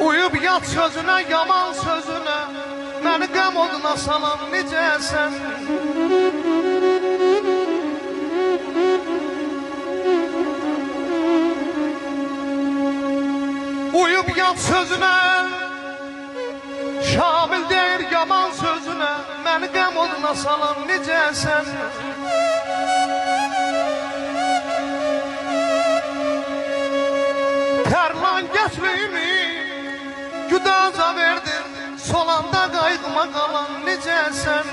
Uyub yat sözünə, yaman sözünə, məni qəm oduna salan necəsən? Uyub yat sözünə, Şamil deyir yaman sözünə, məni qəm oduna salan necəsən? Tərlan gətliyimi güdaca verdin, solanda qayğıma qalan necəsən?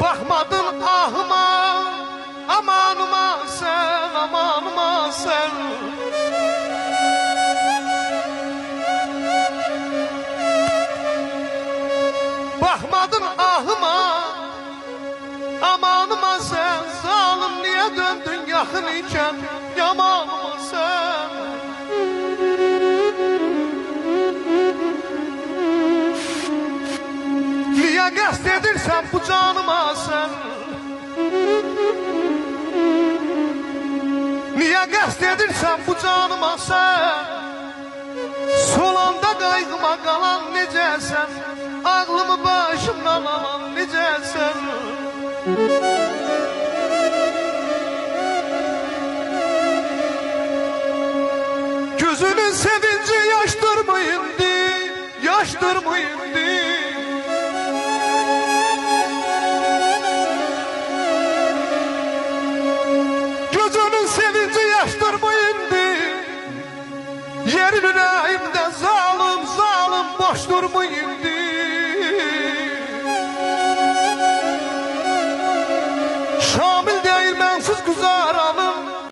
Baxmadın ahıma, amanıma sən, amanıma sən. Baxmadın ahıma, amanıma sən. Zalim niyə döndün yaxın ikən, yamanıma sən. Niyə qəsd edirsən bu canıma sən? Niyə qəsd edirsən bu canıma sən? Solanda qayğıma qalan necəsən? Ağlımı başımdan alan necəsən? Gözünün sevinci yaşdır mı indi? Yaşdır mı indi?